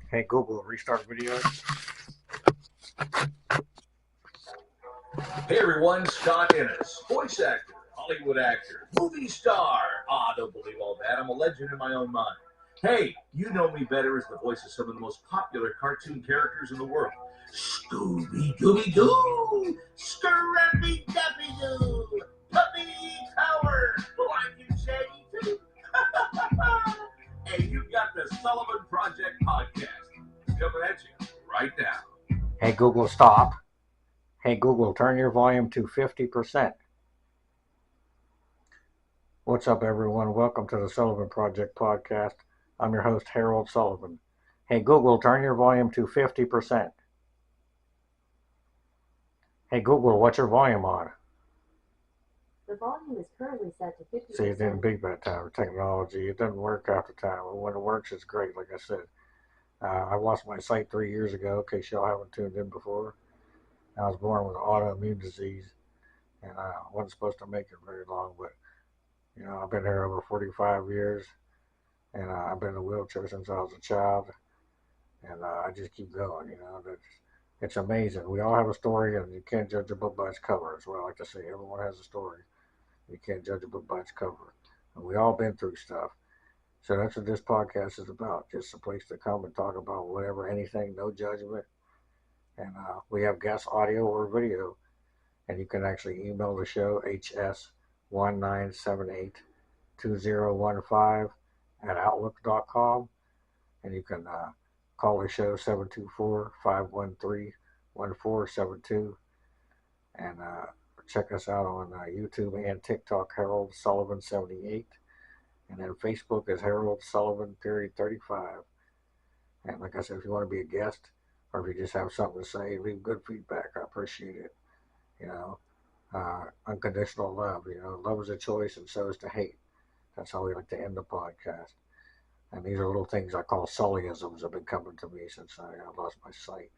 Hey Google, restart video. Hey everyone, Scott Innes, voice actor, Hollywood actor, movie star. Don't believe all that. I'm a legend in my own mind. Hey, you know me better as the voice of some of the most popular cartoon characters in the world. Scooby Dooby Doo, Scrappy Dappy Doo, Puppy Power, like you Shaggy too. Hey, you've got the Sullivan Project podcast coming at you right now. Hey Google, stop. Hey Google, turn your volume to 50%. What's up, everyone? Welcome to the Sullivan Project podcast. I'm your host, Harold Sullivan. Hey Google, turn your volume to 50%. Hey Google, what's your volume on? The volume is currently set to 50%. See, it didn't beep that time. Technology, it doesn't work half the time. When it works, it's great, like I said. I lost my sight 3 years ago, in case y'all haven't tuned in before. I was born with an autoimmune disease, and I wasn't supposed to make it very long, but I've been here over 45 years, and I've been in a wheelchair since I was a child, and I just keep going. It's amazing. We all have a story, and you can't judge a book by its cover. That's what I like to say. Everyone has a story. You can't judge a book by its cover, and we all been through stuff. So that's what this podcast is about. Just a place to come and talk about whatever, anything, no judgment. And we have guest audio or video, and you can actually email the show hs19782015@outlook.com, and you can call the show 724-513-1472, and check us out on YouTube and TikTok, Harold Sullivan 78, and then Facebook is Harold Sullivan period 35. And like I said, if you want to be a guest or if you just have something to say, leave good feedback. I appreciate it. You know, unconditional love. Love is a choice, and so is to hate. That's how we like to end the podcast. And these are little things I call Sullyisms have been coming to me since I lost my sight.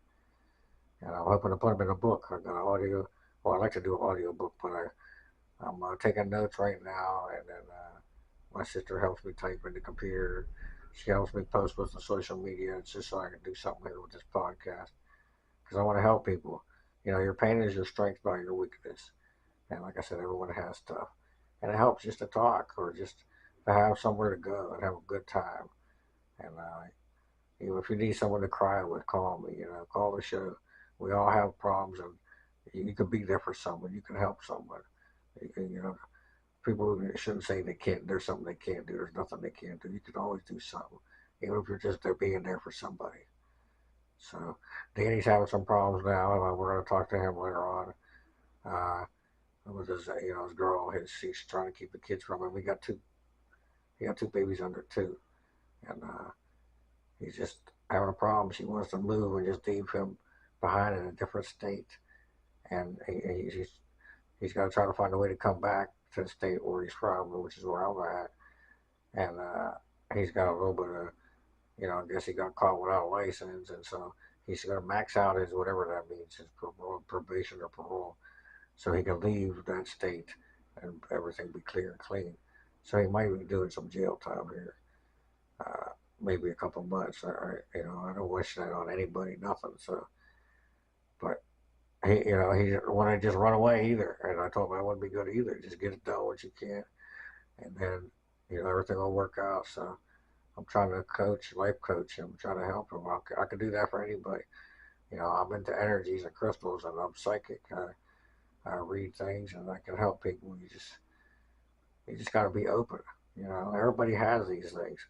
And I'm hoping to put them in a book. I've got an audio. Well, I like to do an audio book, but I'm taking notes right now, and then my sister helps me type in the computer. She helps me post with the social media. It's just so I can do something here with this podcast because I want to help people. Your pain is your strength by your weakness. And like I said, everyone has stuff. And it helps just to talk or just to have somewhere to go and have a good time. And even if you need someone to cry with, call me. Call the show. We all have problems, and you can be there for someone. You can help someone. You can, people shouldn't say they can't. There's something they can't do. There's nothing they can't do. You can always do something, even if you're just there being there for somebody. So Danny's having some problems now, and we're going to talk to him later on. With his girl, she's trying to keep the kids from him. He got two babies under two, and he's just having a problem. She wants to move and just leave him behind in a different state, and he's got to try to find a way to come back to the state where he's from, which is where I'm at, and he's got a little bit of, I guess he got caught without a license, and so he's going to max out his whatever that means, his probation or parole, so he can leave that state and everything be clear and clean. So he might be doing some jail time here, maybe a couple months. I don't wish that on anybody, nothing. So, but he didn't want to just run away either. And I told him I wouldn't be good either. Just get it done what you can, and then everything will work out. So I'm trying to life coach him, trying to help him. I can do that for anybody. I'm into energies and crystals, and I'm psychic. I read things, and I can help people. You just got to be open. Everybody has these things.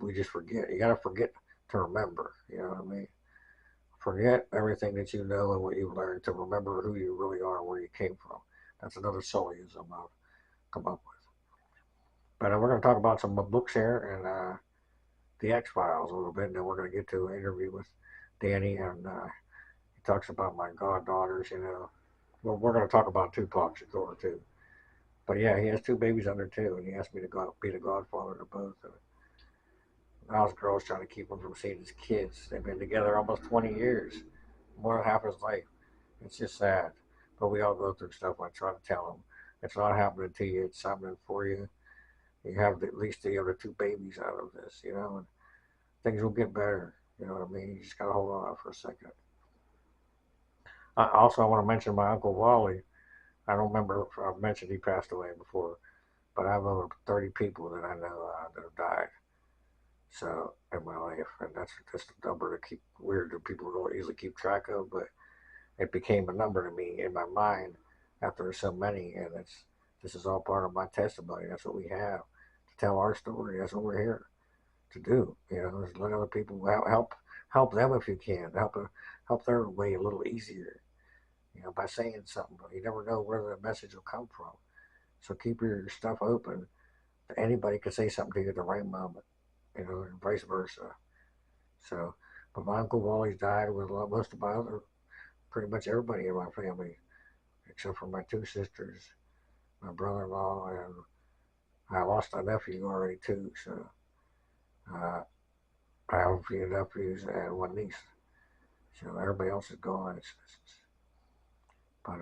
We just forget. You got to forget to remember. You know what I mean? Forget everything that you know and what you've learned to remember who you really are and where you came from. That's another Sullyism I've come up with. But we're going to talk about some books here and the X Files a little bit, and then we're going to get to an interview with Danny, and he talks about my goddaughters. Well, we're going to talk about Tupac Shakur too. But yeah, he has two babies under two, and he asked me to be the godfather to both. And now his girl's trying to keep him from seeing his kids. They've been together almost 20 years, more than half his life. It's just sad. But we all go through stuff. I try to tell him it's not happening to you. It's happening for you. You have at least the other two babies out of this, and things will get better. You know what I mean? You just gotta hold on for a second. Also, I want to mention my uncle Wally. I don't remember if I mentioned he passed away before, but I have over 30 people that I know that have died. So in my life, and that's just a number to keep weird that people don't easily keep track of, but it became a number to me in my mind after so many, and it's this is all part of my testimony. That's what we have to tell our story. That's what we're here to do. You know, is let other people help them if you can help their way a little easier. You know, by saying something. You never know where the message will come from. So keep your stuff open. Anybody can say something to you at the right moment. You know, and vice versa. So, but my uncle Wally's died with most of my other, pretty much everybody in my family, except for my two sisters, my brother-in-law, and I lost a nephew already too. So uh, I have a few nephews and one niece. So everybody else is gone. But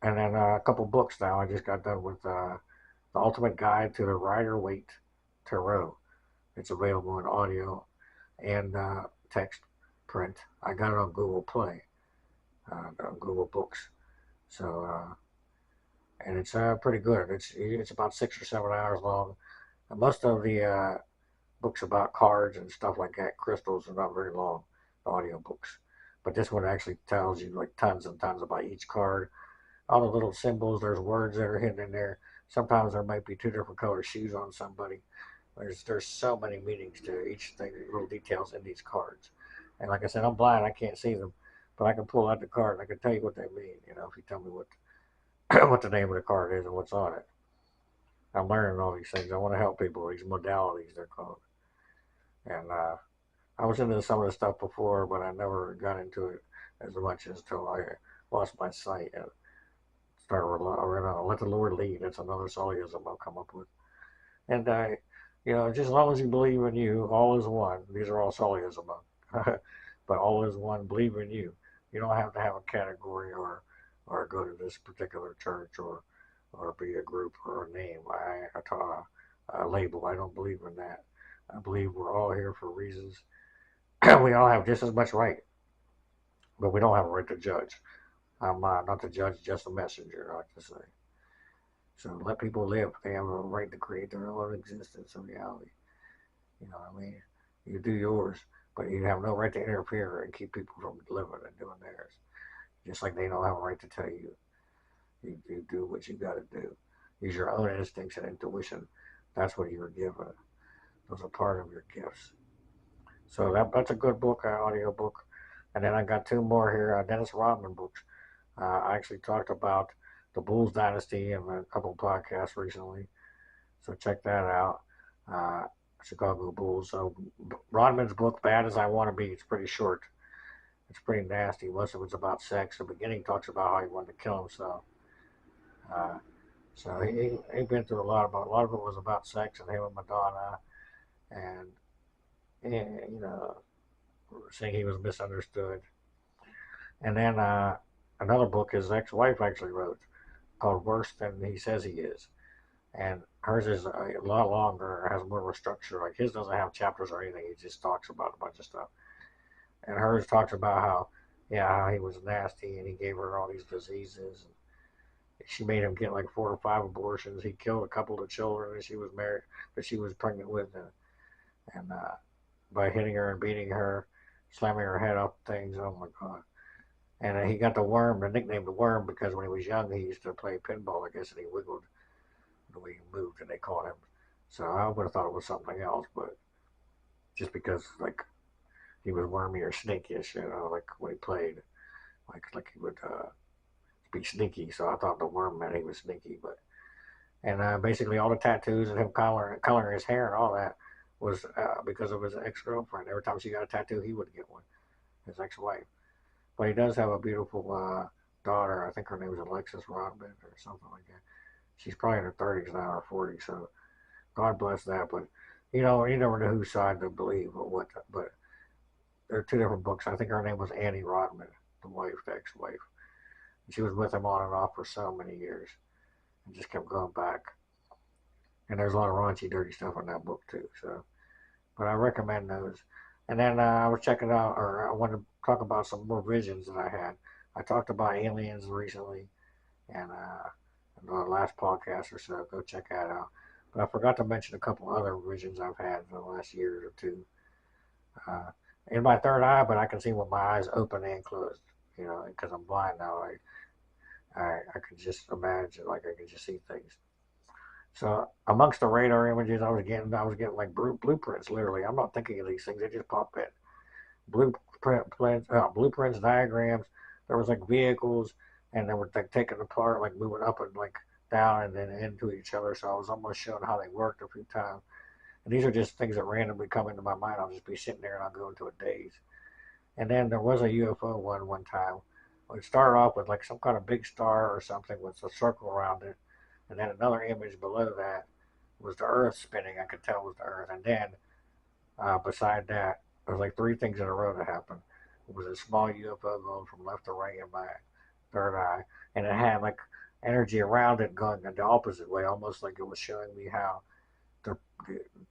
and then a couple books now. I just got done with the Ultimate Guide to the Rider Waite Tarot. It's available in audio and text print. I got it on Google Play, on Google Books. So and it's pretty good. It's about 6 or 7 hours long. And most of the books about cards and stuff like that, crystals, are not very long. The audio books, but this one actually tells you like tons and tons about each card, all the little symbols. There's words that are hidden in there. Sometimes there might be two different color shoes on somebody. There's so many meanings to each thing, little details in these cards. And like I said, I'm blind, I can't see them, but I can pull out the card and I can tell you what they mean. You know, if you tell me what what the name of the card is and what's on it. I'm learning all these things. I want to help people. These modalities they're called. And I was into some of the stuff before, but I never got into it as much as until I lost my sight and started let the Lord lead. That's another soloism I'll come up with. And you know, just as long as you believe in you, all is one. These are all soloism, but all is one. Believe in you. You don't have to have a category or go to this particular church or be a group or a name. A label. I don't believe in that. I believe we're all here for reasons. We all have just as much right, but we don't have a right to judge. I'm not the judge, just a messenger, I like to say. So let people live. They have a right to create their own existence and reality. You know what I mean? You do yours, but you have no right to interfere and keep people from living and doing theirs. Just like they don't have a right to tell you, you do what you got to do. Use your own instincts and intuition. That's what you were given. Those are part of your gifts. So that's a good book, audio book. And then I got two more here, Dennis Rodman books. I actually talked about the Bulls dynasty in a couple of podcasts recently. So check that out. Uh, Chicago Bulls. So Rodman's book, Bad as I Want to Be, it's pretty short. It's pretty nasty. Most of it's about sex. The beginning talks about how he wanted to kill himself. Uh, so he been through a lot of it was about sex and him and Madonna and you know saying he was misunderstood. And then another book his ex-wife actually wrote called Worse Than He Says He Is. And hers is a lot longer, has more of a structure. Like his doesn't have chapters or anything. He just talks about a bunch of stuff. And hers talks about how he was nasty and he gave her all these diseases. And she made him get like 4 or 5 abortions. He killed a couple of children that she was married, that she was pregnant with, and by hitting her and beating her, slamming her head up things. Oh my God! And he got the worm, the nickname the worm, because when he was young, he used to play pinball, I guess, and he wiggled the way he moved, and they called him. So I would have thought it was something else, but just because like he was wormy or snakeish, you know, like when he played, like he would be sneaky. So I thought the worm meant he was sneaky, but and basically all the tattoos and him coloring his hair and all that was because of his ex girlfriend. Every time she got a tattoo, he would get one. His ex wife, but he does have a beautiful daughter. I think her name is Alexis Rodman or something like that. She's probably in her 30s now or 40s. So God bless that. But you know, you never know whose side to believe or what. But there are two different books. I think her name was Annie Rodman, the wife, the ex-wife. She was with him on and off for so many years, and just kept going back. And there's a lot of raunchy, dirty stuff in that book too. So but I recommend those. And then I was checking out, or I wanted to talk about some more visions that I had. I talked about aliens recently, and in the last podcast or so. Go check that out. But I forgot to mention a couple other visions I've had in the last year or two. Uh, in my third eye, but I can see with my eyes open and closed. You know, because I'm blind now. I could just imagine, like I could just see things. So amongst the radar images I was getting like blueprints. Literally, I'm not thinking of these things; they just pop in. Blueprints, diagrams. There was like vehicles, and they were like taken apart, like moving up and like down, and then into each other. So I was almost shown how they worked a few times. And these are just things that randomly come into my mind. I'll just be sitting there and I'll go into a daze. And then there was a UFO one time. It started off with like some kind of big star or something with a circle around it, and then another image below that was the Earth spinning. I could tell it was the Earth, and then beside that, there was like three things in a row that happened. It was a small UFO going from left to right in my third eye, and it had like energy around it going in the opposite way, almost like it was showing me how the,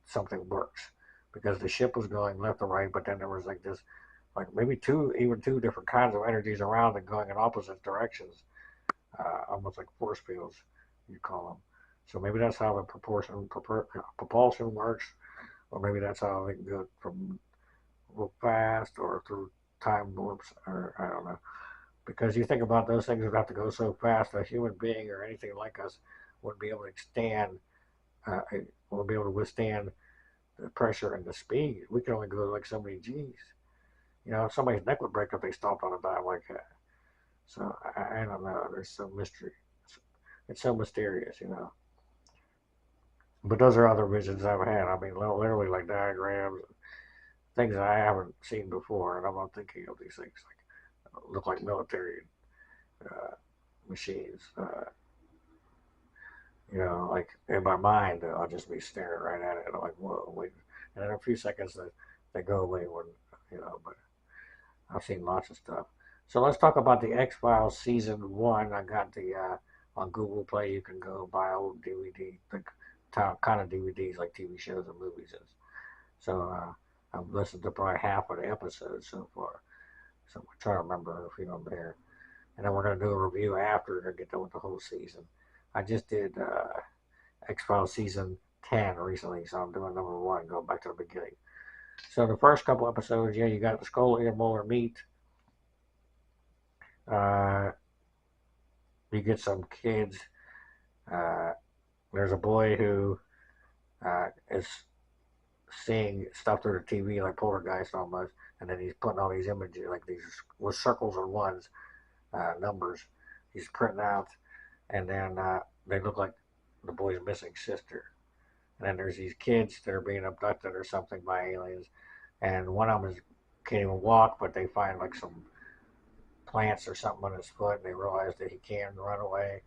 something works. Because the ship was going left to right, but then there was like this, like maybe even two different kinds of energies around it going in opposite directions, almost like force fields, you call them. So maybe that's how the propulsion works, or maybe that's how they can go from real fast or through time warps, or I don't know. Because you think about those things would have to go so fast, a human being or anything like us wouldn't be able to stand, wouldn't be able to withstand the pressure and the speed. We can only go like so many G's. You know, somebody's neck would break if they stomped on a dime like that. So I don't know. There's some mystery. It's so mysterious, you know. But those are other visions I've had. I mean, literally like diagrams, things that I haven't seen before, and I'm not thinking of these things like look like military uh, machines. You know, like in my mind, I'll just be staring right at it. And I'm like, whoa, wait. And in a few seconds, they go away when, you know, but I've seen lots of stuff. So let's talk about the X Files season one. I got the on Google Play. You can go buy old DVD, the kind of DVDs like TV shows and movies is. So I've listened to probably half of the episodes so far. So I'm trying to remember a few of them there, and then we're gonna do a review after to get done with the whole season. I just did X Files season 10 recently, so I'm doing number one, going back to the beginning. So the first couple episodes, yeah, you got the Scully and Mueller meet. Uh, you get some kids. Uh, there's a boy who is seeing stuff through the TV like Poltergeist almost, and then he's putting all these images, like these with circles and ones, numbers. He's printing out, and then they look like the boy's missing sister. And then there's these kids that are being abducted or something by aliens, and one of them can't even walk, but they find like some plants or something on his foot, and they realize that he can run away,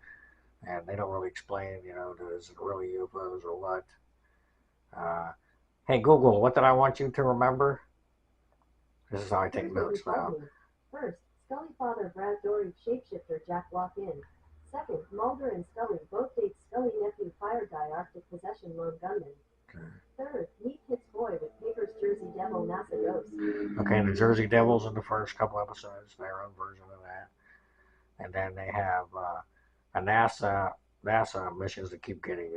and they don't really explain, you know, is it really UFOs or what. Uh, hey Google, what did I want you to remember? This is how I take Here's what you notes told now. me. First, Scully father Brad Dourif shapeshifter Jack walk in. Second, Mulder and Scully both date Scully nephew fire guy Arctic possession lone gunman. Okay. Third, meet Kit's boy with Paper's Jersey Devil NASA ghost. Okay, the Jersey Devils in the first couple episodes, their own version of that, and then they have a NASA missions that keep getting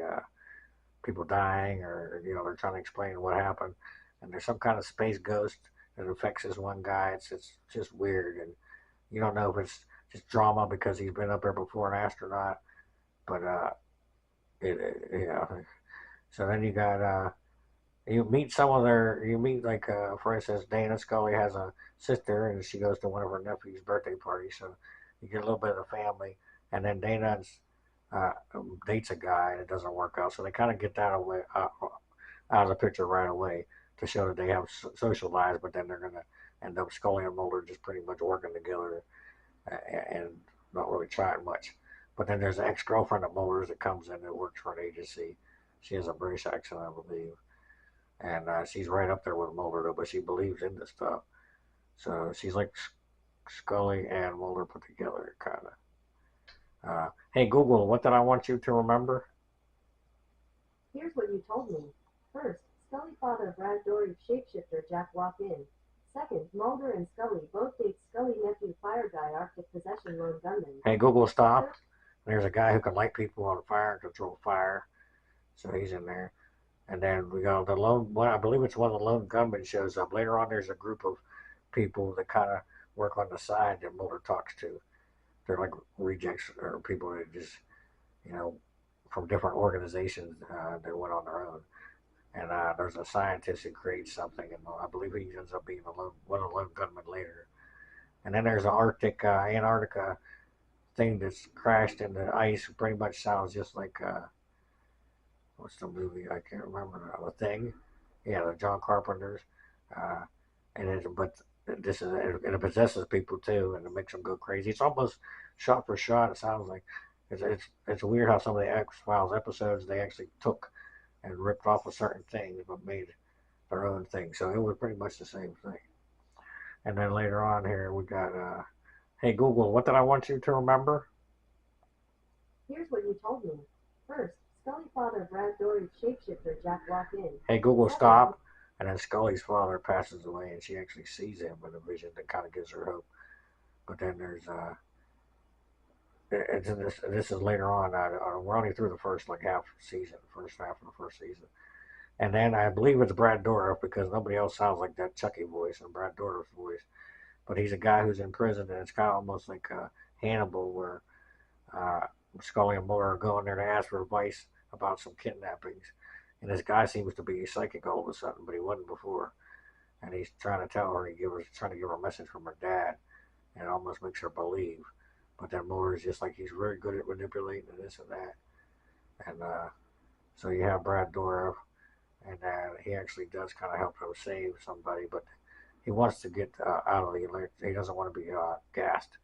people dying, or you know they're trying to explain what happened, and there's some kind of space ghost that affects this one guy. It's just weird, and you don't know if it's just drama because he's been up there before, an astronaut, but you know. So then you meet like for instance Dana Scully has a sister and she goes to one of her nephew's birthday parties, so you get a little bit of the family, and then Dana uh, dates a guy and it doesn't work out, so they kind of get that away out of the picture right away to show that they have social lives, but then they're gonna end up Scully and Mulder just pretty much working together and not really trying much. But then there's an ex-girlfriend of Mulder's that comes in that works for an agency. She has a British accent, I believe, and she's right up there with Mulder though, but she believes in this stuff. So she's like Scully and Mulder put together, kind of. Hey Google, what did I want you to remember? Here's what you told me. First, Scully father Brad Dourif shapeshifter Jack walk in. Second, Mulder and Scully both date Scully nephew fire guy Arctic possession lone gunman. Hey, Google, stop. There's a guy who can light people on fire and control fire, so he's in there. And then we got the lone one. I believe it's one of the lone gunmen shows up later on. There's a group of people that kind of work on the side that Mulder talks to. They're like rejects or people that just you know from different organizations that went on their own. And there's a scientist who creates something, and I believe he ends up being one of the lone gunmen later. And then there's an Arctic, Antarctica thing that's crashed in the ice. Pretty much sounds just like what's the movie? I can't remember now. The Thing. Yeah, the John Carpenter's. Uh, but this is and it possesses people too, and it makes them go crazy. It's almost shot for shot. It sounds like it's weird how some of the X Files episodes they actually took and ripped off of certain things, but made their own thing. So it was pretty much the same thing. And then later on here we got, hey Google, what did I want you to remember? Here's what you told me. First, Scully father Brad Dourif shapeshifter Jack walk in. Hey Google, stop. And then Scully's father passes away, and she actually sees him in a vision that kind of gives her hope. But then there's this is later on. We're only through the first like half season, first half of the first season. And then I believe it's Brad Dourif because nobody else sounds like that Chucky voice and Brad Dourif's voice. But he's a guy who's in prison, and it's kind of almost like Hannibal, where uh, Scully and Mulder are going there to ask for advice about some kidnappings. And this guy seems to be psychic all of a sudden, but he wasn't before. And he's trying to tell her, trying to give her a message from her dad, and it almost makes her believe. But then Mulder's just like he's very good at manipulating this and that. And so you have Brad Dourif, and he actually does kind of help him save somebody, but he wants to get out of the alert. He doesn't want to be gassed,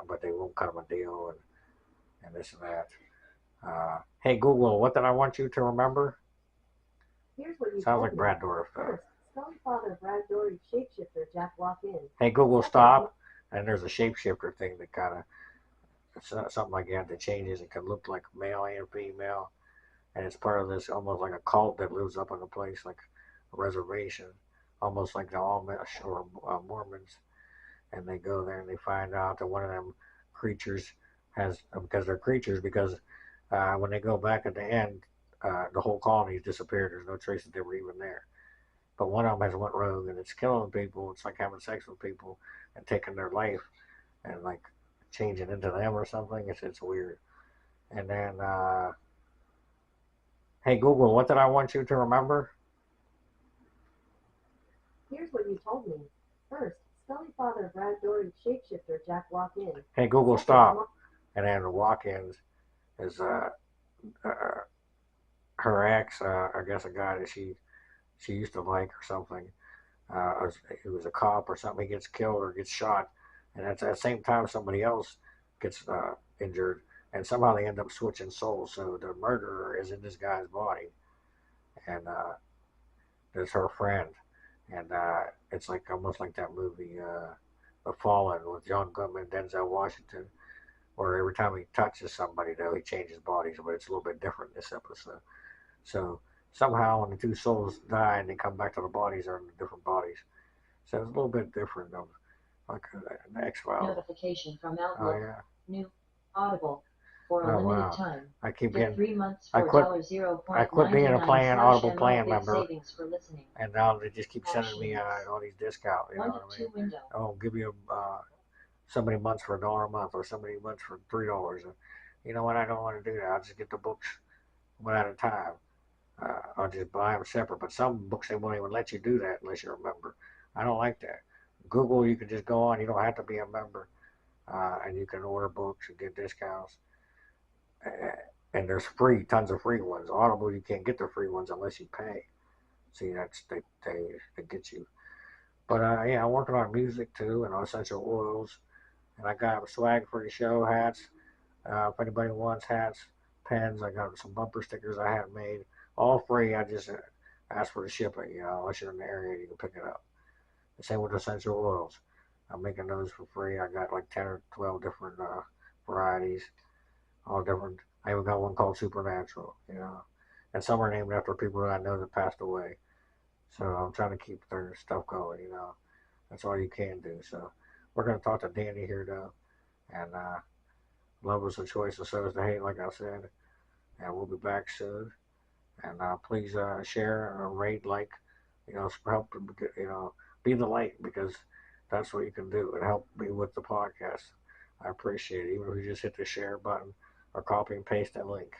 but they won't cut him a deal and this and that. Hey Google, what did I want you to remember? Here's what you Sounds like told me. Brad Dourif. First, Scully father Brad Dourif shapeshifter Jack walk in. Hey Google, stop. And there's a shapeshifter thing that kind of something like that changes. It can look like male and female, and it's part of this almost like a cult that lives up on a place like a reservation, almost like the Amish or Mormons. And they go there and they find out that one of them creatures has because they're creatures because when they go back at the end, the whole colony's disappeared. There's no trace that they were even there. But one of them has went rogue and it's killing people. It's like having sex with people and taking their life and like changing into them or something. It's weird. And then, hey Google, what did I want you to remember? Here's what you told me. First, Scully father Brad Dourif shapeshifter Jack walk in. Hey Google, stop. And then the walk-ins is her ex, I guess a guy that she used to like or something. He was a cop or something. He gets killed or gets shot, and at the same time somebody else gets injured, and somehow they end up switching souls. So the murderer is in this guy's body, and there's her friend, and it's like almost like that movie, The Fallen, with John Goodman, Denzel Washington, where every time he touches somebody, though, he changes bodies, but it's a little bit different in this episode. So somehow when the two souls die and they come back to the bodies, are in different bodies. So it's a little bit different of like an X-Files. Notification from Outlook. Oh yeah. New Audible for a limited time. I keep Get getting 3 months I for quit- I quit being a Audible plan member. Savings for listening. and now they just keep sending me all these discounts. You know 1 what I to mean? 2 window. Oh, give you so many months for $1 a month, or so many months for $3. And you know what? I don't want to do that. I'll just get the books one at a time. I'll just buy them separate. But some books they won't even let you do that unless you're a member. I don't like that. Google, you can just go on. You don't have to be a member, and you can order books and get discounts. And there's tons of free ones. Audible, you can't get the free ones unless you pay. See, they get you. But yeah, I'm working on music too and on essential oils. And I got swag for the show, hats. If anybody wants hats, pens, I got some bumper stickers I had made. All free. I just ask for the shipping. You know, unless you're in the area, you can pick it up. The same with essential oils. I'm making those for free. I got like 10 or 12 different varieties, all different. I even got one called Supernatural. You know, and some are named after people that I know that passed away. So I'm trying to keep their stuff going. That's all you can do. So we're gonna talk to Danny here though, and love is a choice, and so is the hate, like I said. And we'll be back soon. And please share, rate, like, help, be the light, because that's what you can do. It helped me with the podcast. I appreciate it. Even if you just hit the share button or copy and paste that link.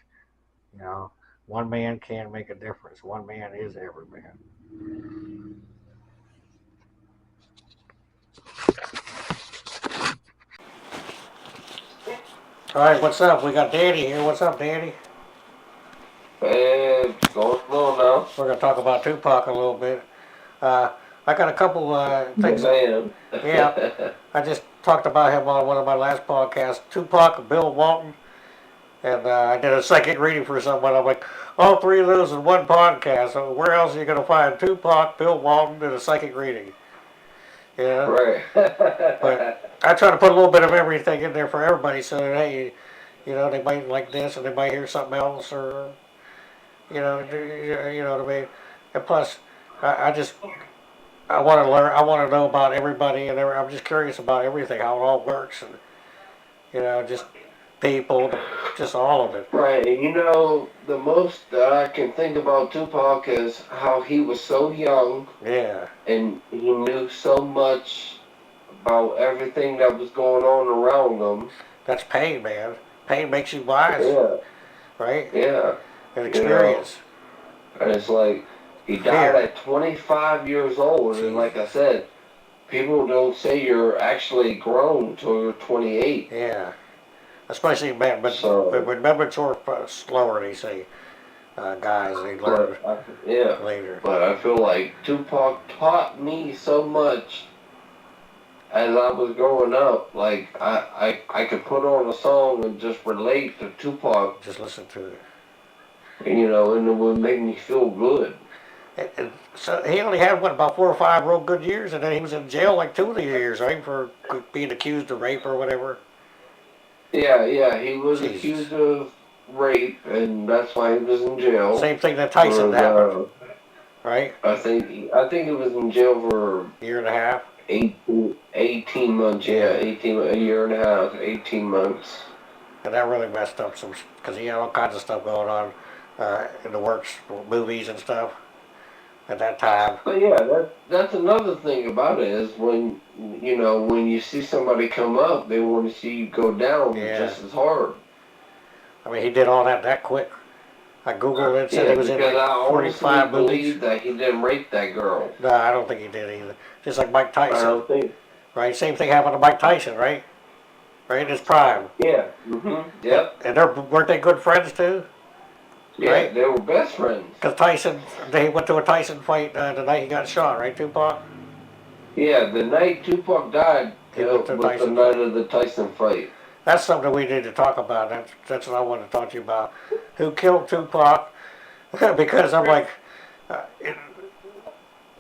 You know, one man can make a difference. One man is every man. All right, what's up? We got Danny here. What's up, Danny? Hey, what's going on now? We're going to talk about Tupac a little bit. I got a couple things. Man. Yeah, I just talked about him on one of my last podcasts. Tupac, Bill Walton, and I did a second reading for someone. I'm like, all three of those in one podcast. So where else are you going to find Tupac, Bill Walton, and a second reading? Yeah. Right. But I try to put a little bit of everything in there for everybody, so that, hey, they might like this, and they might hear something else, or you know what I mean. And plus, I want to learn. I want to know about everybody, and I'm just curious about everything, how it all works, and just people, just all of it. Right. And the most that I can think about Tupac is how he was so young. Yeah. And he knew so much about everything that was going on around him. That's pain, man. Pain makes you wise. Yeah. Right? Yeah. And experience. And it's like, he died at 25 years old. Jeez. And like I said, people don't say you're actually grown till you're 28. Yeah. Especially men, but when men mature slower, they say, guys, they learn later. But I feel like Tupac taught me so much as I was growing up. Like, I could put on a song and just relate to Tupac. Just listen to it. And it would make me feel good. And so he only had, about 4 or 5 real good years, and then he was in jail like 2 of the years, right, for being accused of rape or whatever. Yeah, he was accused of rape, and that's why he was in jail. Same thing that Tyson happened, right? I think he was in jail for a year and a half. 18 months, a year and a half, 18 months. And that really messed up some, because he had all kinds of stuff going on in the works, movies and stuff at that time. But yeah, that's another thing about it is when you see somebody come up, they want to see you go down just as hard. I mean, he did all that quick. I googled it, said he was in like 45 movies. I believe that he didn't rape that girl. No, I don't think he did either. Just like Mike Tyson. I don't think. Right, same thing happened to Mike Tyson, right? Right in his prime. Yeah. Mm-hmm. Yep. And weren't they good friends too? Yeah, right? They were best friends. Because they went to a Tyson fight the night he got shot, right, Tupac? Yeah, the night Tupac died was the night of the Tyson fight. That's something we need to talk about. That's what I want to talk to you about. Who killed Tupac? Because I'm like,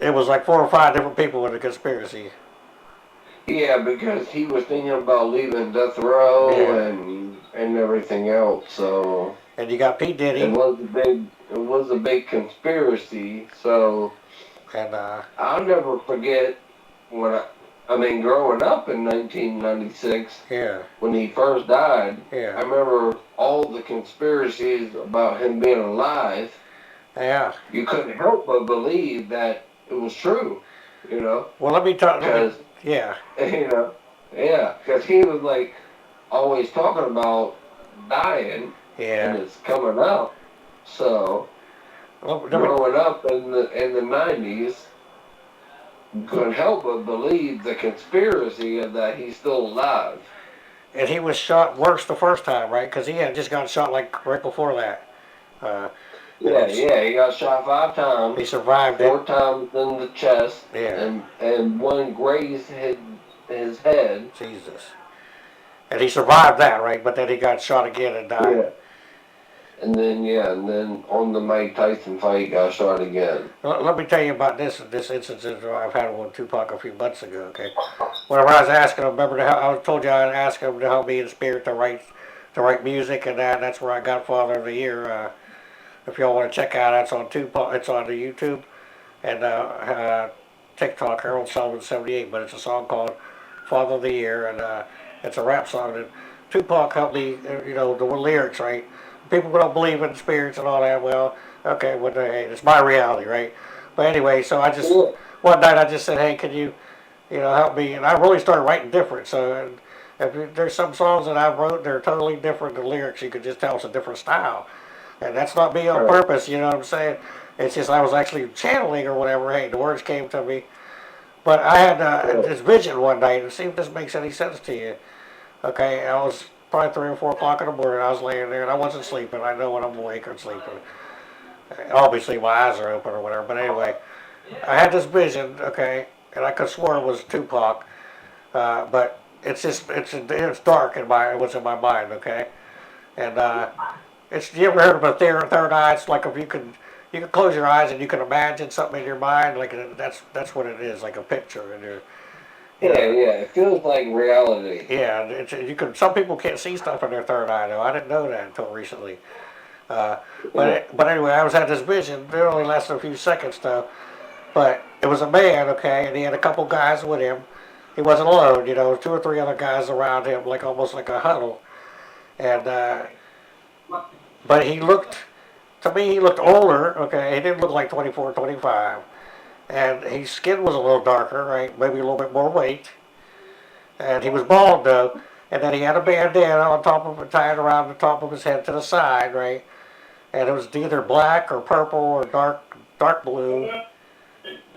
it was like 4 or 5 different people in the conspiracy. Yeah, because he was thinking about leaving death row and everything else. So. And you got P. Diddy. It was a big conspiracy. So. And I'll never forget growing up in 1996. Yeah. When he first died. Yeah. I remember all the conspiracies about him being alive. Yeah. You couldn't help but believe that it was true. Well, let me talk. Yeah. Because he was like always talking about dying. Yeah. And it's coming up. So growing up in the 90s, couldn't help but believe the conspiracy of that he's still alive. And he was shot worse the first time, right? Because he had just got shot like right before that. He got shot 5 times. He survived 4 times in the chest. Yeah. And one grazed his head. Jesus. And he survived that, right? But then he got shot again and died. Yeah. And then on the Mike Tyson fight, he got shot again. Let me tell you about this instance I've had with Tupac a few months ago, okay? Whenever I was asking him, I told you I'd ask him to help me in spirit to write music, and that's where I got Father of the Year. If y'all want to check out, it's on Tupac. It's on the YouTube and TikTok, Harold Sullivan 78. But it's a song called "Father of the Year," and it's a rap song. And Tupac helped me, the lyrics, right? People don't believe in spirits and all that. Well, okay, hey, it's my reality, right? But anyway, so I just one night I just said, hey, can you, help me? And I really started writing different. So if there's some songs that I wrote, they're totally different. The lyrics, you could just tell it's a different style, and that's not me on purpose. You know what I'm saying? It's just I was actually channeling or whatever. Hey, the words came to me. But I had this vision one night, and see if this makes any sense to you. Okay, I was probably 3 or 4 o'clock in the morning. I was laying there, and I wasn't sleeping. I know when I'm awake or sleeping. Obviously, my eyes are open or whatever. But anyway, I had this vision, okay, and I could swear it was Tupac, but it's dark it was in my mind, okay, and you ever heard of a third eye? It's like if you can close your eyes and you can imagine something in your mind, like that's what it is, like a picture in your. Yeah, it feels like reality. Yeah, some people can't see stuff in their third eye though. I didn't know that until recently. But anyway, I had this vision. It only lasted a few seconds though. But it was a man, okay, and he had a couple guys with him. He wasn't alone, 2 or 3 other guys around him, like almost like a huddle. And but he looked older, okay. He didn't look like 24, 25. And his skin was a little darker, right? Maybe a little bit more weight. And he was bald, though. And then he had a bandana on top of it, tied around the top of his head to the side, right? And it was either black or purple or dark blue.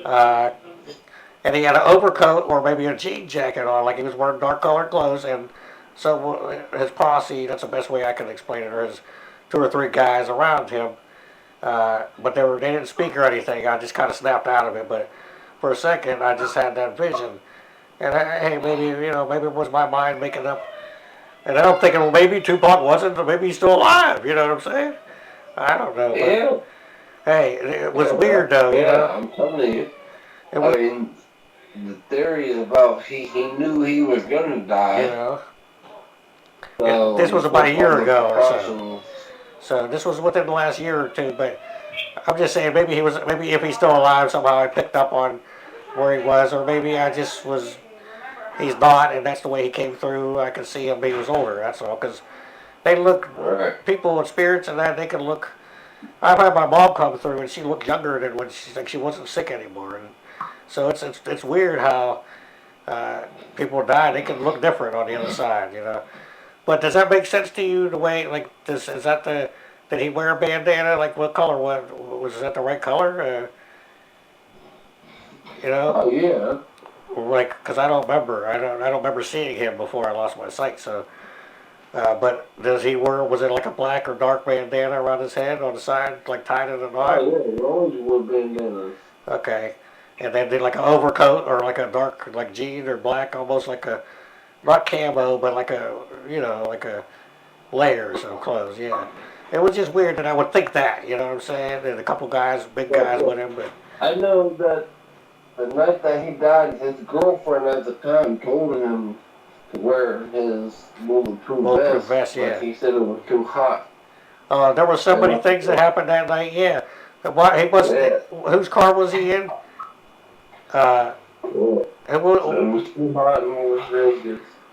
And he had an overcoat or maybe a jean jacket on, like he was wearing dark-colored clothes. And so his posse, that's the best way I can explain it, or his 2 or 3 guys around him. But they didn't speak or anything. I just kind of snapped out of it. But for a second, I just had that vision. And hey, maybe it was my mind making up. And then I'm thinking, well, maybe Tupac wasn't, or maybe he's still alive. You know what I'm saying? I don't know. Yeah. Hey, it was weird though. I'm telling you. I mean, the theory is about he knew he was gonna die. So this was about a year ago or so. So this was within the last year or two, but I'm just saying maybe if he's still alive somehow I picked up on where he was, or maybe he's not, and that's the way he came through. I could see him, he was older, that's all, because they look, people with spirits and that, they can look, I've had my mom come through and she looked younger than when she wasn't sick anymore, and so it's weird how people die, they can look different on the other side, But does that make sense to you? The way, like, did he wear a bandana? Like, what color was that? The right color? Oh yeah. Like, because I don't remember. I don't remember seeing him before I lost my sight. So, but was it like a black or dark bandana around his head on the side, like tied in a knot? Oh yeah, he always wore bandanas. Okay, and then did like an overcoat or like a dark, like jean or black, almost like a. Not camo, but like a layers of clothes, yeah. It was just weird that I would think that, you know what I'm saying? And a couple guys, big guys with him, but... I know that the night that he died, his girlfriend at the time told him to wear his bulletproof vest. Yeah. But he said it was too hot. There were so many things that happened that night, yeah. Whose car was he in?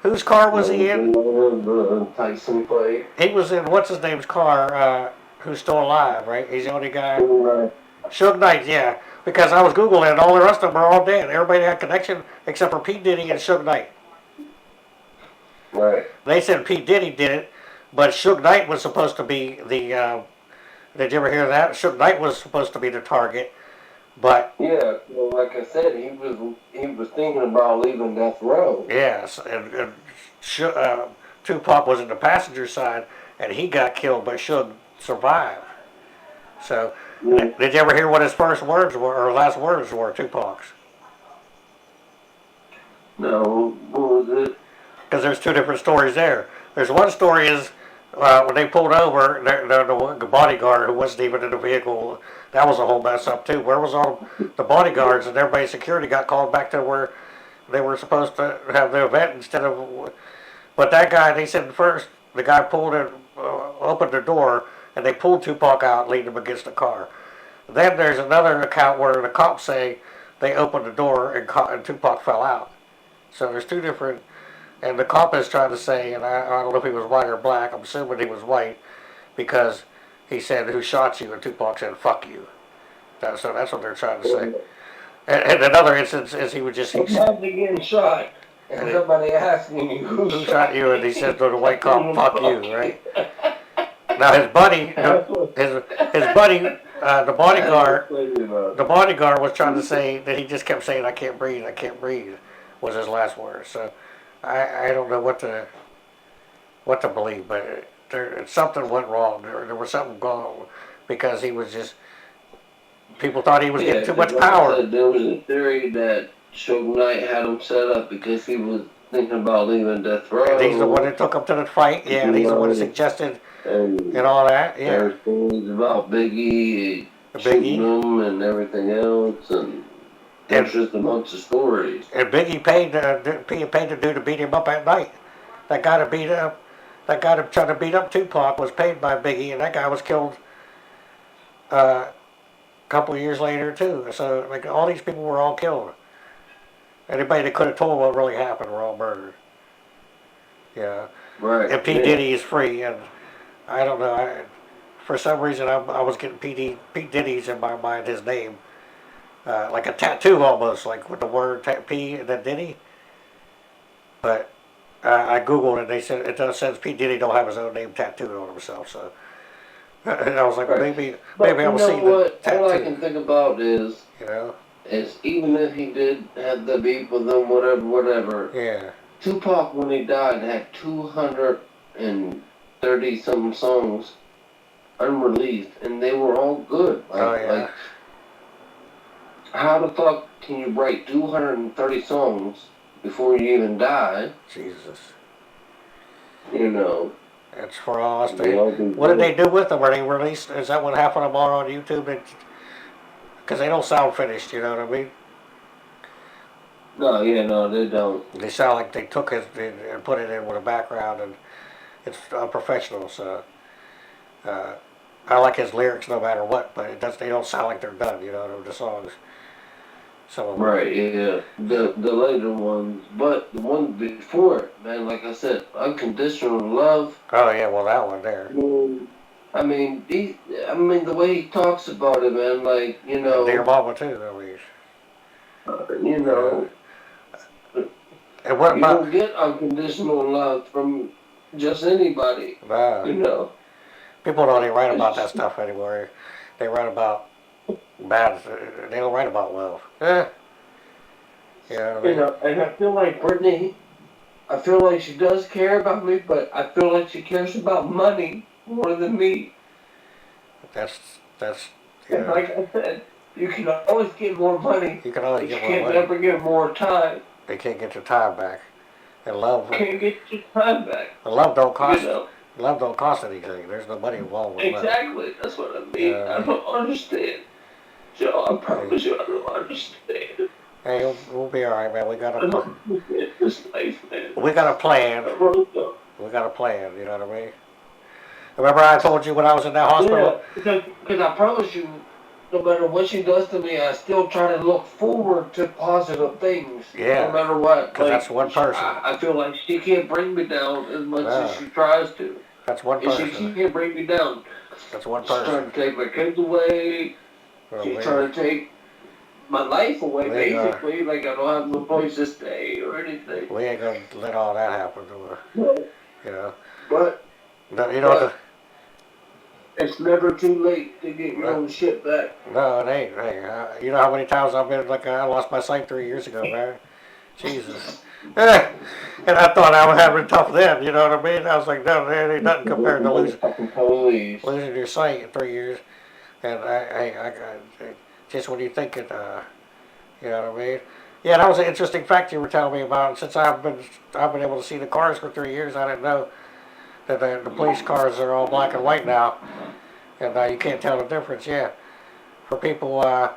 Whose car was he in? Tyson played. He was in what's his name's car? Who's still alive, right? He's the only guy. Right. Suge Knight, yeah. Because I was googling, and all the rest of them are all dead. Everybody had connection except for P Diddy and Suge Knight. Right. They said P Diddy did it, but Suge Knight was supposed to be the. Did you ever hear that? Suge Knight was supposed to be the target. But yeah, well, like I said, he was thinking about leaving death row. Yes, and Tupac was in the passenger side, and he got killed, but Suge survived. So, did you ever hear what his first words were, or last words were, Tupac's? No, what was it? Because there's 2 different stories there. There's one story is when they pulled over, the bodyguard who wasn't even in the vehicle. That was a whole mess up too. Where was all the bodyguards and everybody's security got called back to where they were supposed to have the event instead of. But that guy, they said first, the guy pulled it, opened the door, and they pulled Tupac out, leaned him against the car. Then there's another account where the cops say they opened the door and Tupac fell out. So there's two different, and the cop is trying to say, and I don't know if he was white or black, I'm assuming he was white, because he said, "Who shot you?" and Tupac said, "Fuck you." So that's what they're trying to say. And another instance is he would just... Sometimes they getting shot, and somebody asking you, who shot you? And he said to the white cop, "Fuck you," right? Now his buddy, the bodyguard was trying to say that he just kept saying, "I can't breathe, I can't breathe," was his last words. So I don't know what to believe, but something went wrong. There was something wrong because he was just... People thought he was getting too much power. There was a theory that Suge Knight had him set up because he was thinking about leaving Death Row. And he's the one that took him to the fight. Yeah, and he's the one that suggested and all that. Yeah. There's things about Biggie shooting him and everything else, and there's just a bunch of stories. And Biggie paid the dude to beat him up at night. That guy to try to beat up Tupac was paid by Biggie, and that guy was killed a couple of years later too. So like all these people were all killed. Anybody that could have told what really happened were all murdered. Yeah. Right. And P. Diddy is free, and I don't know. For some reason, I was getting P. Diddy's in my mind, his name, like a tattoo almost, like with the word P and then Diddy. But I googled it, and they said it says P. Diddy don't have his own name tattooed on himself. So, and I was like, right. maybe I will see the tattoo. All I can think about is, is even if he did have the beef with them, whatever. Yeah. Tupac, when he died, had 230-something songs unreleased, and they were all good. Like, how the fuck can you write 230 songs before you even die? Jesus. You know. That's for all us to... What did they do with them? Were they released? Is that what half of them are on YouTube? Because they don't sound finished, you know what I mean? No, they don't. They sound like they took it and put it in with a background, and it's unprofessional. So I like his lyrics no matter what, but they don't sound like they're done. You know, the songs. Some of them. Right. Yeah. The later ones, but the one before it, man. Like I said, Unconditional Love. Oh yeah, well that one there. I mean, the way he talks about it, man. Like, you know. Dear Mama too. I mean. You know. And what you don't get unconditional love from just anybody. Nah. You know. People don't even write about that stuff anymore. They write about bad. They don't write about love. Yeah. You know, and I feel like Brittany. I feel like she does care about me, but I feel like she cares about money more than me. That's. And like I said, you can always get more money. You can always get more money. You can't never get more time. They can't get your time back. And love can't get your time back. And love don't cost. You know? Love don't cost anything. There's no money involved with love. Exactly. That's what I mean. I don't understand. Joe, I promise you, I don't understand. Hey, we'll be all right, man. We got this life, man. We got a plan. We got a plan. You know what I mean? Remember I told you when I was in that hospital? Yeah, because I promise you, no matter what she does to me, I still try to look forward to positive things. Yeah. No matter what. Because that's one person. I feel like she can't bring me down as much as she tries to. That's one person. She can't bring me down. That's one person. She's trying to take my kids away. She's trying to take my life away, basically. Like I don't have no place to stay or anything. We ain't going to let all that happen to her. You know? But... You know it's never too late to get your own shit back. No, it ain't. Hey, you know how many times I've been like I lost my sight 3 years ago, man. Jesus. And I thought I was having it tough then. You know what I mean? I was like, no, there ain't nothing compared to losing your sight in 3 years. And I just when you think it, you know what I mean? Yeah, that was an interesting fact you were telling me about. Since I've been able to see the cars for 3 years, I didn't know that the police cars are all black and white now, and you can't tell the difference. Yeah, for people, I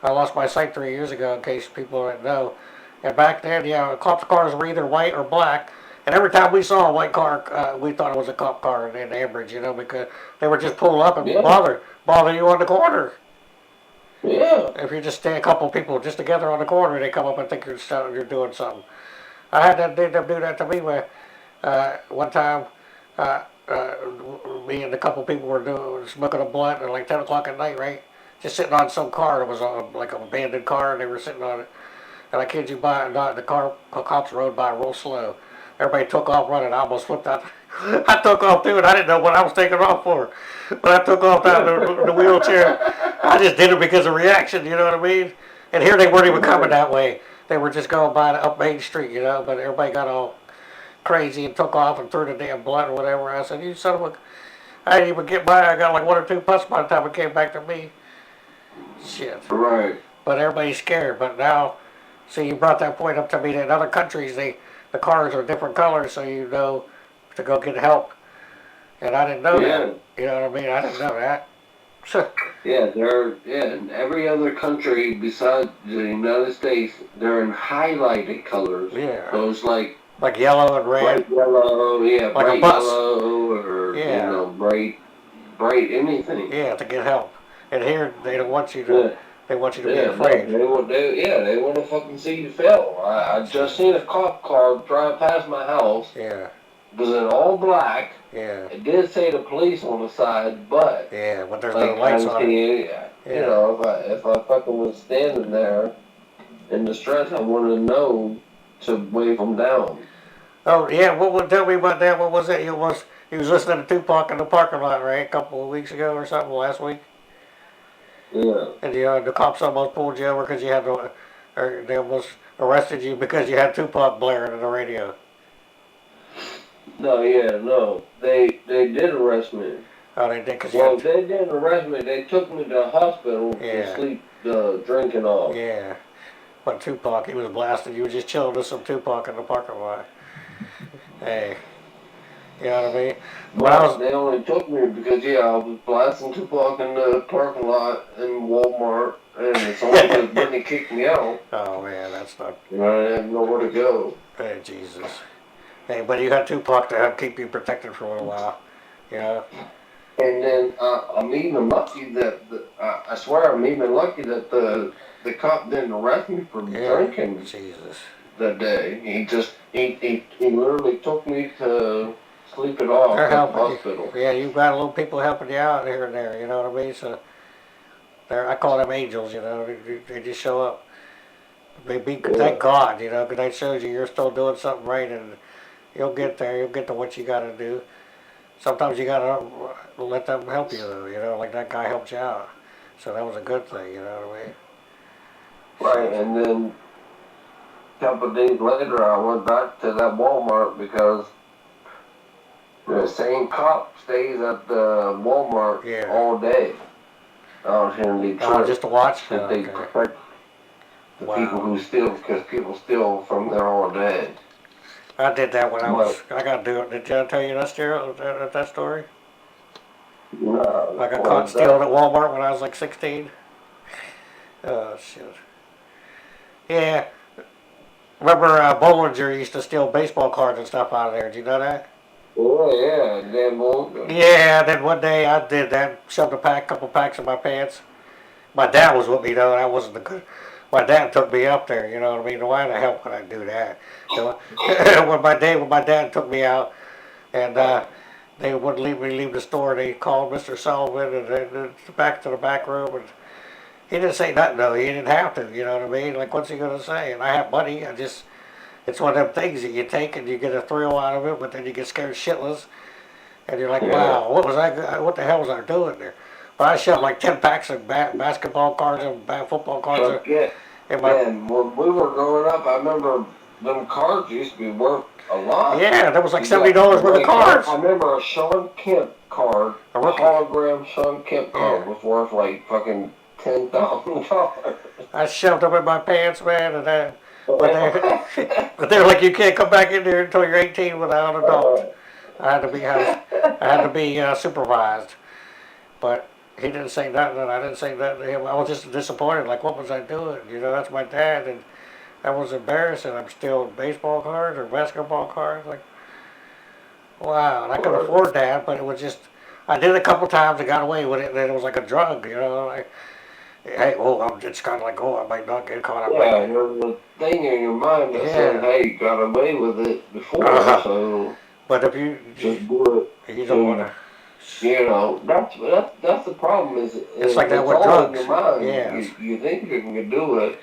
lost my sight 3 years ago. In case people didn't know, and back then, yeah, cops' cars were either white or black, And every time we saw a white car, we thought it was a cop car in Ambridge, you know, because they would just pull up and bother you on the corner. Yeah. If you just stay a couple people just together on the corner, they come up and think you're doing something. I had them do that to me one time. Me and a couple people were smoking a blunt at like 10 o'clock at night, right? Just sitting on some car. It was like an abandoned car, and they were sitting on it. And I kid you not, the cops rode by real slow. Everybody took off running. I almost flipped out. I took off too, and I didn't know what I was taking off for. But I took off down the wheelchair. I just did it because of reaction, you know what I mean? And here they weren't even coming that way. They were just going by up Main Street, you know, but everybody got all crazy and took off and threw the damn blunt or whatever. I said, you son of a... I didn't even get by. I got like 1 or 2 puffs by the time it came back to me. Shit. Right. But everybody's scared. But now, see, you brought that point up to me that in other countries, the cars are different colors, so you know to go get help. And I didn't know that. You know what I mean? I didn't know that. In every other country besides the United States, they're in highlighted colors. Yeah. So it's like yellow and red. Bright yellow, like bright a bus. yellow, or you know, bright anything. Yeah, to get help. And here they don't want you to. They want you to be afraid. They want to fucking see you fail. I just seen a cop car drive past my house. Yeah. It was in all black. Yeah. It did say the police on the side, but but there's no lights on it. You know, if I fucking was standing there in distress, I wanted to know to wave them down. Oh yeah, tell me about that? What was it? He was listening to Tupac in the parking lot, right? A couple of weeks ago or something, last week. Yeah. And the cops almost pulled you over because you had or they almost arrested you because you had Tupac blaring on the radio. No. They did arrest me. Oh, they did? They didn't arrest me. They took me to the hospital to sleep the drinking off. Yeah. But Tupac, he was blasted. You were just chilling with some Tupac in the parking lot. Hey. You know what I mean? They only took me because, I was blasting Tupac in the parking lot in Walmart, and it's only because Brittany kicked me out. Oh, man, that's not... I didn't know where to go. Hey, Jesus. Hey, but you got Tupac to help keep you protected for a little while, you know? And then I'm even lucky that, I swear I'm even lucky that the cop didn't arrest me for drinking that day. He literally took me to sleep it off at the hospital. Yeah, you've got a little people helping you out here and there, you know what I mean? So, I call them angels, you know, they just show up. Thank God, you know, because that shows you're still doing something right, and you'll get there, you'll get to what you got to do. Sometimes you got to let them help you, though, you know, like that guy helped you out. So that was a good thing, you know what I mean? Right, and then a couple of days later, I went back to that Walmart because the same cop stays at the Walmart all day out here in Detroit. Just to watch? They protect the people who steal, because people steal from there all day. I did that when I got to do it. Did I tell you that story? No. I got caught stealing at Walmart when I was like 16. Oh, shit. Yeah. Remember Bollinger used to steal baseball cards and stuff out of there. Did you know that? Oh, yeah. Dan Bollinger. Yeah, then one day I did that. Shoved a couple packs in my pants. My dad was with me, though. That wasn't the good... My dad took me up there, you know what I mean? Why the hell would I do that? So, when my dad took me out, and they wouldn't leave the store, they called Mr. Sullivan and back to the back room, and he didn't say nothing, though. He didn't have to, you know what I mean? Like, what's he going to say? And I have money. It's one of them things that you take and you get a thrill out of it, but then you get scared shitless, and you're like, wow, what the hell was I doing there? But I shoved like 10 packs of basketball cards and football cards. Man, when we were growing up, I remember them cards used to be worth a lot. Yeah, that was like $70 worth of cards. I remember a Sean Kemp card, a hologram Sean Kemp card was worth like fucking $10,000. I shoved them in my pants, man, and but they're like, you can't come back in there until you're 18 without an adult. I had to be supervised, but. He didn't say nothing, and I didn't say nothing to him. I was just disappointed. Like, what was I doing? You know, that's my dad, and that was embarrassing. I'm stealing baseball cards or basketball cards. Like, Wow, and I could afford that, but it was just, I did it a couple times and got away with it, and then it was like a drug, you know. Like, hey, it's kind of like, I might not get caught. Yeah, there's a thing in your mind that says, hey, you got away with it before, so but if you just do it. You don't want to. You know, that's the problem. It's like that with all drugs. in your mind. Yeah. You think you can do it,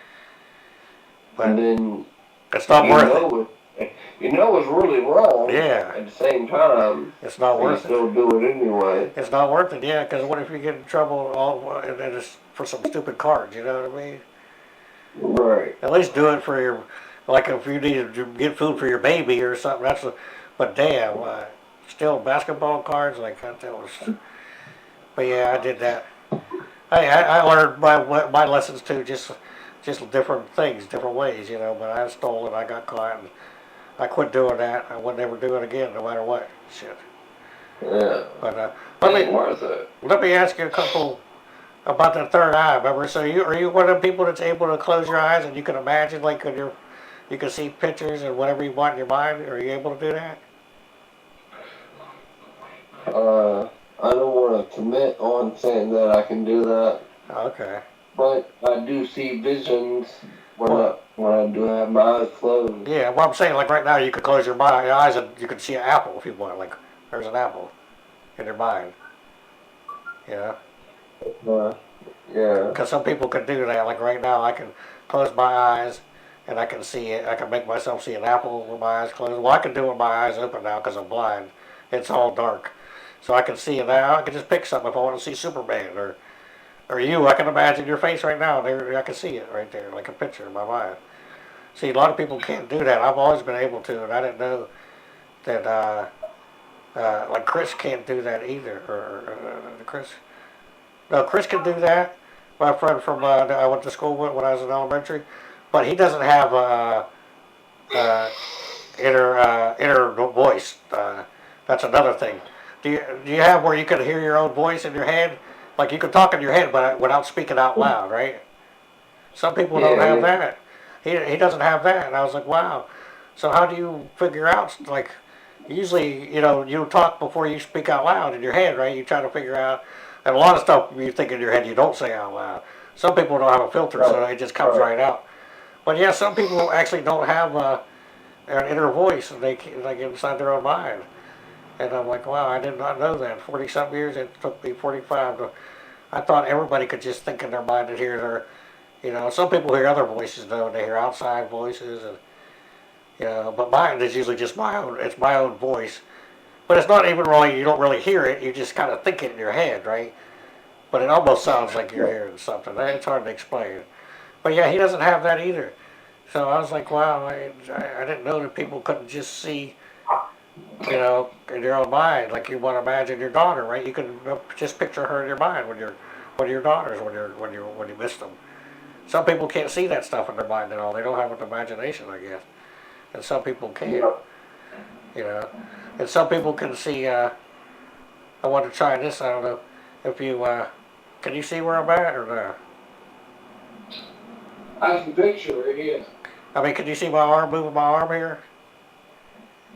but and then it's not worth it. You know it's really wrong. Yeah. At the same time, it's not worth it. You still do it anyway. It's not worth it. Yeah, because what if you get in trouble and it's for some stupid cards? You know what I mean? Right. At least do it for your, like if you need to get food for your baby or something. But damn, still basketball cards like that was. But yeah, I did that. I learned my lessons too, just different things, different ways, you know. But I stole it. I got caught. And I quit doing that. I would never do it again, no matter what. Shit. Yeah. But let me ask you a couple about the third eye. Remember, so are you one of the people that's able to close your eyes and you can imagine like you can see pictures and whatever you want in your mind? Are you able to do that? I don't want to commit on saying that I can do that. Okay. But I do see visions when I do have my eyes closed. Yeah, well, I'm saying like right now you could close your eyes and you could see an apple if you want. Like there's an apple in your mind. Yeah. Yeah. Because some people can do that. Like right now, I can close my eyes and I can see it. I can make myself see an apple with my eyes closed. Well, I can do it with my eyes open now because I'm blind. It's all dark. So I can see it now. I can just pick something if I want to see Superman or you. I can imagine your face right now. There, I can see it right there, like a picture in my mind. See, a lot of people can't do that. I've always been able to, and I didn't know that. Like Chris can't do that either. Chris. No, Chris can do that. My friend from I went to school with when I was in elementary, but he doesn't have inner voice. That's another thing. Do you have where you can hear your own voice in your head? Like you can talk in your head, but without speaking out loud, right? Some people don't have that. He doesn't have that, and I was like, wow. So how do you figure out like? Usually, you talk before you speak out loud in your head, right? You try to figure out, and a lot of stuff you think in your head you don't say out loud. Some people don't have a filter, so it just comes right out. But yeah, some people actually don't have an inner voice, and they like inside their own mind. And I'm like, wow, I did not know that. 40-something years, it took me 45. I thought everybody could just think in their mind and hear their, some people hear other voices though, and they hear outside voices and. But mine is usually just my own. It's my own voice, but it's not even really. You don't really hear it. You just kind of think it in your head, right? But it almost sounds like you're hearing something. It's hard to explain. But yeah, he doesn't have that either. So I was like, wow, I didn't know that people couldn't just see, in your own mind. Like you want to imagine your daughter, right? You can just picture her in your mind when your daughters when you miss them. Some people can't see that stuff in their mind at all. They don't have an imagination, I guess. And some people can, and some people can see. I want to try this. I don't know if you can you see where I'm at or no? I can picture it. Yeah. I mean, can you see my arm moving my arm here?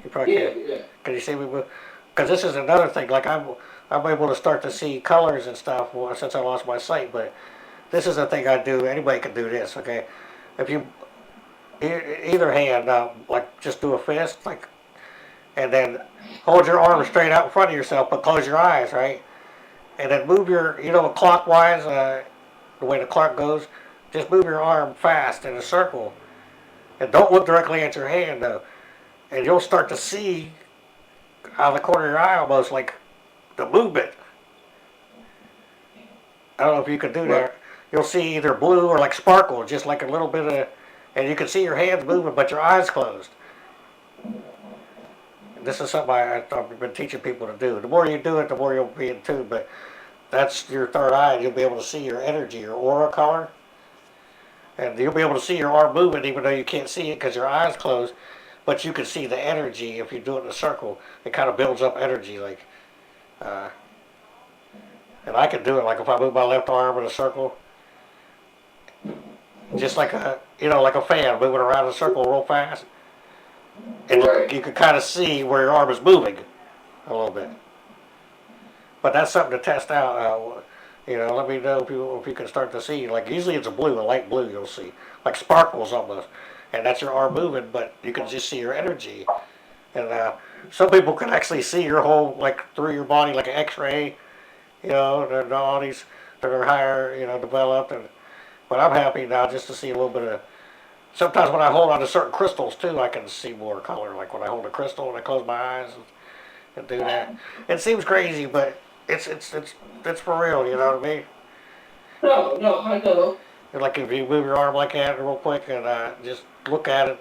You probably can. Yeah. Can you see me move? Because this is another thing. Like I'm able to start to see colors and stuff since I lost my sight. But this is a thing I do. Anybody can do this. Okay, if you. Either hand, like just do a fist, like, and then hold your arm straight out in front of yourself, but close your eyes, right? And then move your, clockwise, the way the clock goes. Just move your arm fast in a circle, and don't look directly at your hand though, and you'll start to see out of the corner of your eye almost like the movement. I don't know if you can do that. You'll see either blue or like sparkle, just like a little bit of. And you can see your hands moving, but your eyes closed. This is something I've been teaching people to do. The more you do it, the more you'll be in tune. But that's your third eye. You'll be able to see your energy, your aura color. And you'll be able to see your arm moving even though you can't see it because your eyes closed. But you can see the energy if you do it in a circle. It kind of builds up energy. And I can do it like if I move my left arm in a circle. Just like like a fan moving around in a circle real fast. And you can kind of see where your arm is moving. a little bit. But that's something to test out. Let me know if you can start to see. Like usually it's a light blue you'll see, like sparkles almost, and that's your arm moving. But you can just see your energy, and some people can actually see your whole like through your body like an X-ray. And all these that are higher, developed. But I'm happy now just to see a little bit of. Sometimes when I hold on to certain crystals too, I can see more color. Like when I hold a crystal and I close my eyes and do that. It seems crazy, but it's for real. You know what I mean? No, I know. And like if you move your arm like that real quick and just look at it,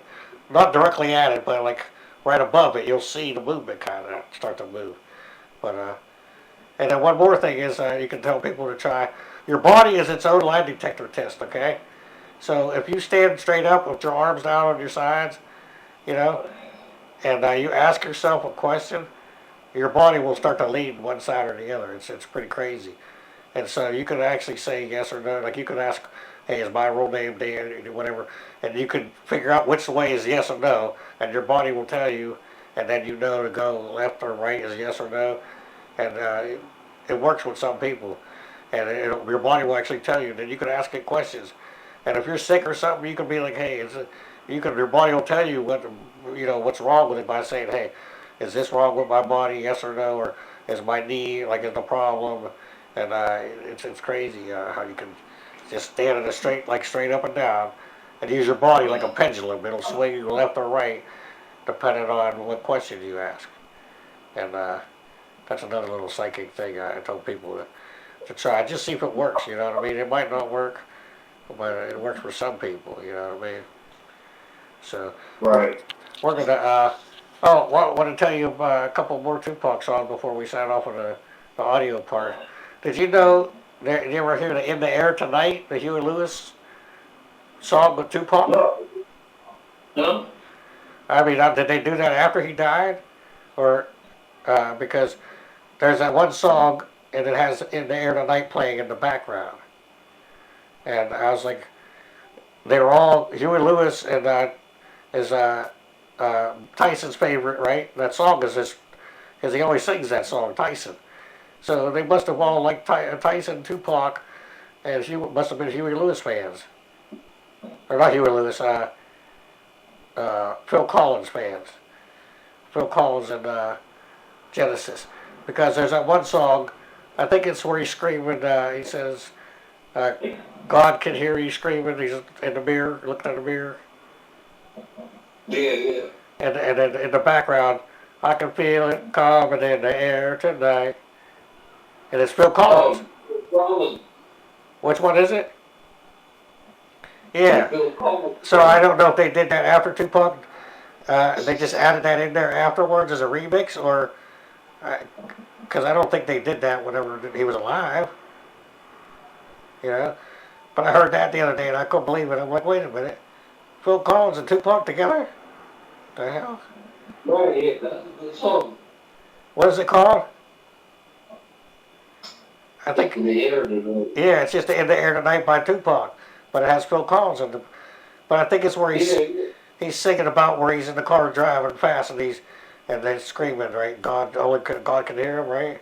not directly at it, but like right above it, you'll see the movement kind of start to move. But and then one more thing is you can tell people to try. Your body is its own lie detector test. Okay, so if you stand straight up with your arms down on your sides, and you ask yourself a question, your body will start to lean one side or the other. It's pretty crazy. And so you can actually say yes or no. Like you can ask, hey, is my real name Dan, whatever, and you can figure out which way is yes or no, and your body will tell you, and then you know to go left or right is yes or no, and it works with some people, and your body will actually tell you. Then you can ask it questions, and if you're sick or something, you can be like, hey, your body will tell you what's wrong with it by saying, hey, is this wrong with my body, yes or no, or is my knee like is the problem? And it's crazy how you can just stand in a straight up and down, and use your body like a pendulum. It'll swing you left or right, depending on what question you ask. And that's another little psychic thing I told people to try. Just see if it works. You know what I mean? It might not work, but it works for some people. You know what I mean? So Right. we're gonna. Want to tell you a couple more Tupac songs before we sign off on the audio part. Did you know, did you ever hear the In the Air Tonight, the Huey Lewis song with Tupac? No. I mean, did they do that after he died? Or, because there's that one song and it has In the Air Tonight playing in the background. And I was like, they were all, Huey Lewis and is Tyson's favorite, right? That song is this, because he always sings that song, Tyson. So they must have all liked Tyson, Tupac, and she must have been Huey Lewis fans. Or not Huey Lewis, Phil Collins fans. Phil Collins and Genesis. Because there's that one song, I think it's where he's screaming, he says, God can hear you screaming, he's in the mirror, looking at the mirror. Yeah. And then in the background, I can feel it coming in the air tonight. And it's Phil Collins. Which one is it? Yeah. So I don't know if they did that after Tupac. They just added that in there afterwards as a remix, or because I don't think they did that whenever he was alive. But I heard that the other day and I couldn't believe it. I'm like, wait a minute, Phil Collins and Tupac together? The hell? Right, yeah, that's a good song. What is it called? I think. In the Air Tonight. Yeah, it's just In the Air Tonight by Tupac, but it has Phil Collins in it. But I think it's where he's singing about where he's in the car driving fast and then screaming, right? God can hear him, right?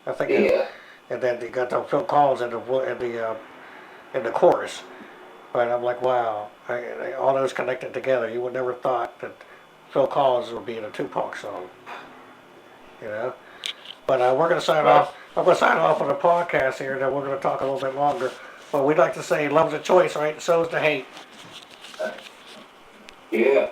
I think. Yeah. And then they got the Phil Collins in the chorus. But I'm like, wow, all those connected together. You would never thought that Phil Collins would be in a Tupac song. But we're going to sign off. I'm going to sign off on the podcast here, and then we're going to talk a little bit longer. But we'd like to say love's a choice, right? So is the hate. Yeah.